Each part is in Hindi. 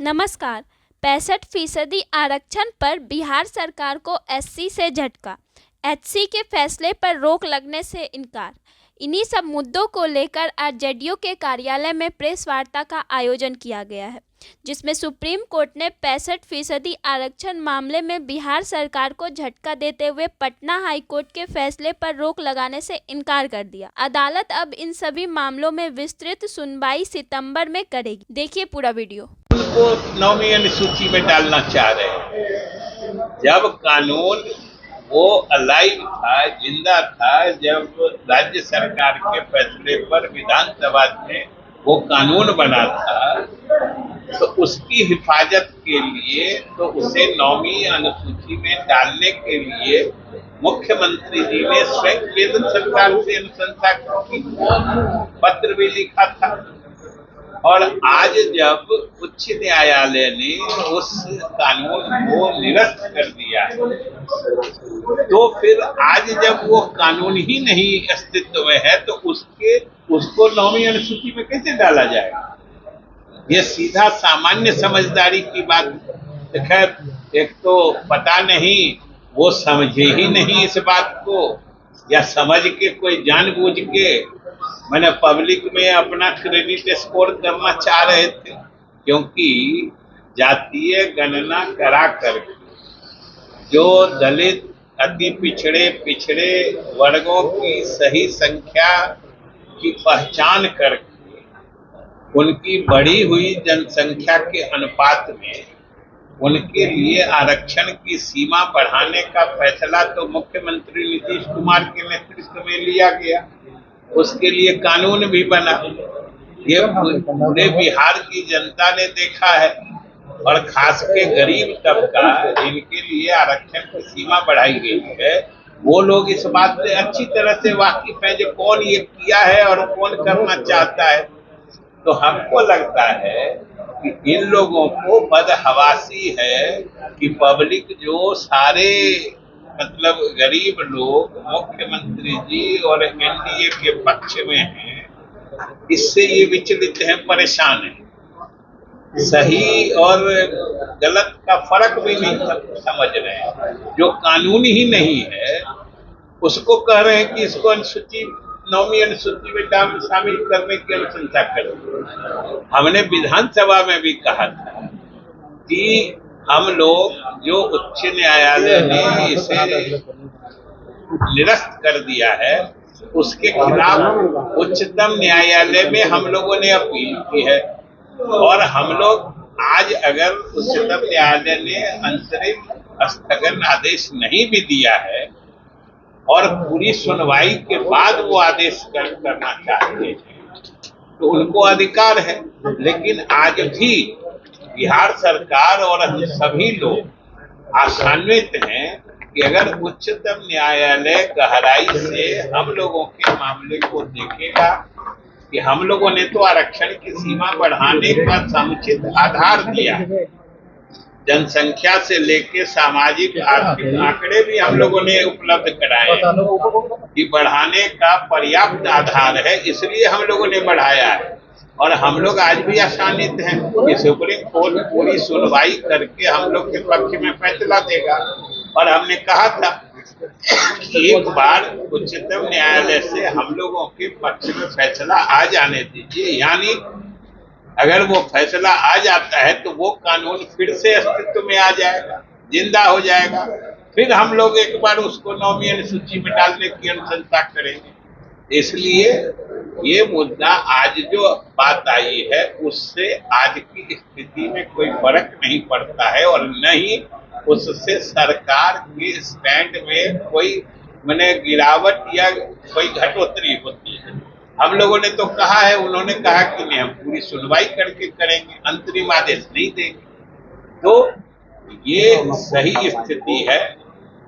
नमस्कार। 65% आरक्षण पर बिहार सरकार को एससी से झटका, एचसी के फैसले पर रोक लगने से इनकार। इन्हीं सब मुद्दों को लेकर आज जेडीयू के कार्यालय में प्रेस वार्ता का आयोजन किया गया है, जिसमें सुप्रीम कोर्ट ने 65% आरक्षण मामले में बिहार सरकार को झटका देते हुए पटना हाई कोर्ट के फैसले पर रोक लगाने से इनकार कर दिया। अदालत अब इन सभी मामलों में विस्तृत सुनवाई सितंबर में करेगी। देखिए पूरा वीडियो। उनको 9वीं अनुसूची में डालना चाह रहे हैं। जब कानून वो अलाइव था, जिंदा था, जब राज्य सरकार के फैसले पर विधानसभा में वो कानून बना था, तो उसकी हिफाजत के लिए, तो उसे 9वीं अनुसूची में डालने के लिए मुख्यमंत्री जी ने स्वयं केंद्र सरकार से अनुशंसा की, पत्र भी लिखा था। और आज जब उच्च न्यायालय ने उस कानून को निरस्त कर दिया है, तो फिर आज जब वो कानून ही नहीं अस्तित्व में है, तो उसको 9वीं अनुसूची में कैसे डाला जाएगा? ये सीधा सामान्य समझदारी की बात। खैर, एक तो पता नहीं वो समझे ही नहीं इस बात को, या समझ के कोई जानबूझ के मैंने पब्लिक में अपना क्रेडिट स्कोर करना चाह रहे थे, क्योंकि जातीय गणना करा करके जो दलित, अति पिछड़े वर्गों की सही संख्या की पहचान करके उनकी बढ़ी हुई जनसंख्या के अनुपात में उनके लिए आरक्षण की सीमा बढ़ाने का फैसला तो मुख्यमंत्री नीतीश कुमार के नेतृत्व में लिया गया। उसके लिए कानून भी बना। ये पूरे बिहार की जनता ने देखा है, और खास के गरीब तबका जिनके लिए आरक्षण की सीमा बढ़ाई गई है, वो लोग इस बात से अच्छी तरह से वाकिफ है जो कौन ये किया है और कौन करना चाहता है। तो हमको लगता है कि इन लोगों को बदहवासी है कि पब्लिक जो सारे मतलब गरीब लोग मुख्यमंत्री जी और एनडीए के पक्ष में हैं, इससे ये विचलित हैं, परेशान हैं, सही और गलत का फर्क भी नहीं समझ रहे हैं। जो कानून ही नहीं है उसको कह रहे हैं कि इसको अनुसूची 9वीं अनुसूची में शामिल करने की अनुशंसा करें। हमने विधानसभा में भी कहा था कि हम लोग जो उच्च न्यायालय ने इसे निरस्त कर दिया है, उसके खिलाफ उच्चतम न्यायालय में हम लोगों ने अपील की है। और हम लोग आज अगर उच्चतम न्यायालय ने अंतरिम स्थगन आदेश नहीं भी दिया है और पूरी सुनवाई के बाद वो आदेश करना चाहते हैं, तो उनको अधिकार है। लेकिन आज भी बिहार सरकार और हम सभी लोग आशान्वित हैं कि अगर उच्चतम न्यायालय गहराई से हम लोगों के मामले को देखेगा कि हम लोगों ने तो आरक्षण की सीमा बढ़ाने का समुचित आधार दिया, जनसंख्या से लेके सामाजिक आर्थिक आंकड़े भी हम लोगों ने उपलब्ध कराए कि बढ़ाने का पर्याप्त आधार है, इसलिए हम लोगों ने बढ़ाया है। और हम लोग आज भी आशान्वित हैं कि सुप्रीम कोर्ट पूरी सुनवाई करके हम लोग के पक्ष में फैसला देगा। और हमने कहा था कि एक बार उच्चतम न्यायालय से हम लोगों के पक्ष में फैसला आ जाने दीजिए, यानी अगर वो फैसला आ जाता है तो वो कानून फिर से अस्तित्व में आ जाएगा, जिंदा हो जाएगा। फिर हम लोग एक बार उसको 9वीं अनुसूची में डालने की अनुशंसा करेंगे। इसलिए ये मुद्दा आज जो बात आई है उससे आज की स्थिति में कोई फर्क नहीं पड़ता है, और न ही उससे सरकार के स्टैंड में कोई माने गिरावट या कोई घटोतरी होती है। हम लोगों ने तो कहा है, उन्होंने कहा कि नहीं, हम पूरी सुनवाई करके करेंगे, अंतरिम आदेश नहीं देंगे। तो ये सही स्थिति है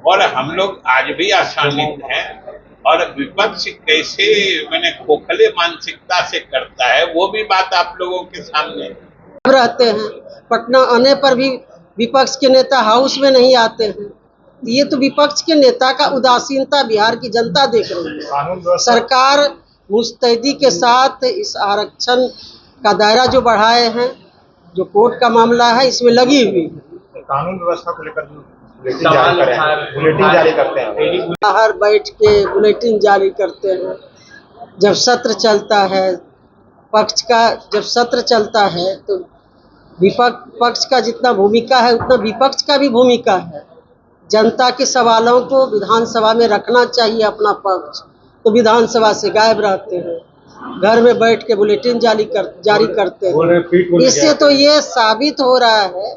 और हम लोग आज भी आशान्वित हैं। और विपक्ष कैसे मैंने खोखले मानसिकता से करता है, वो भी बात आप लोगों के सामने रहते हैं। पटना आने पर भी विपक्ष के नेता हाउस में नहीं आते हैं। ये तो विपक्ष के नेता का उदासीनता बिहार की जनता देख रही है। सरकार मुस्तैदी के साथ इस आरक्षण का दायरा जो बढ़ाए हैं, जो कोर्ट का मामला है इसमें लगी हुई है। कानून व्यवस्था को लेकर बुलेटिन जारी करते हैं, बाहर बैठ के बुलेटिन जारी करते हैं। जब सत्र चलता है जब सत्र चलता है तो पक्ष का जितना भूमिका है उतना विपक्ष का भी भूमिका है। जनता के सवालों को विधानसभा में रखना चाहिए अपना पक्ष, तो विधानसभा से गायब रहते हैं, घर में बैठ के बुलेटिन जारी करते हैं। इससे तो ये साबित हो रहा है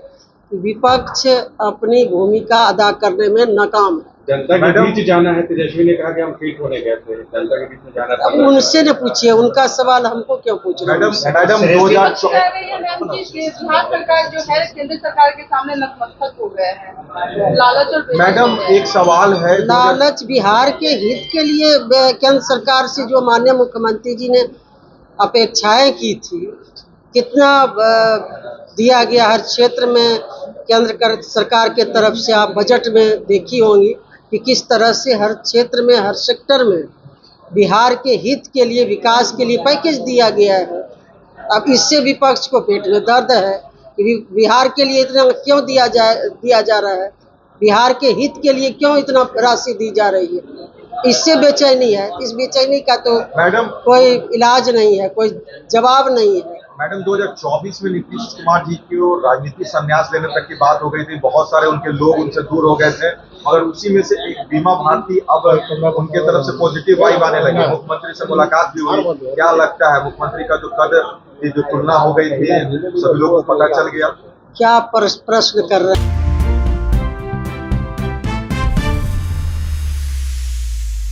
कि विपक्ष अपनी भूमिका अदा करने में नाकाम है। जनता के बीच जाना है, तेजस्वी ने कहा कि हम फिट होने गए थे, जनता के बीच में जाना था। उनसे न पूछिए, उनका सवाल हमको क्यों पूछ रहे हैं? मैडम 2024 बिहार सरकार जो है केंद्र सरकार के सामने नतमस्तक हो गए हैं, लालच और मैडम एक सवाल है, लालच बिहार के हित के लिए केंद्र सरकार से जो माननीय मुख्यमंत्री जी ने अपेक्षाएं की थी, कितना दिया गया हर क्षेत्र में केंद्र सरकार के तरफ से। आप बजट में देखी होंगी कि किस तरह से हर क्षेत्र में हर सेक्टर में बिहार के हित के लिए विकास के लिए पैकेज दिया गया है। अब इससे विपक्ष को पेट में दर्द है कि बिहार के लिए इतना क्यों दिया जा रहा है, बिहार के हित के लिए क्यों इतना राशि दी जा रही है। इससे बेचैनी है। इस बेचैनी का तो मैडम कोई इलाज नहीं है, कोई जवाब नहीं है। मैडम 2024 में नीतीश कुमार जी की राजनीति संन्यास लेने तक की बात हो गई थी, बहुत सारे उनके लोग उनसे दूर हो गए थे, मगर उसी में से एक बीमा भारती अब उनके तरफ से पॉजिटिव वाइब आने लगी। मुख्यमंत्री से मुलाकात भी हुई, क्या लगता है मुख्यमंत्री का जो कद की जो तुलना हो गई थी सभी लोगों को पता चल गया? क्या प्रश्न कर रहे हैं?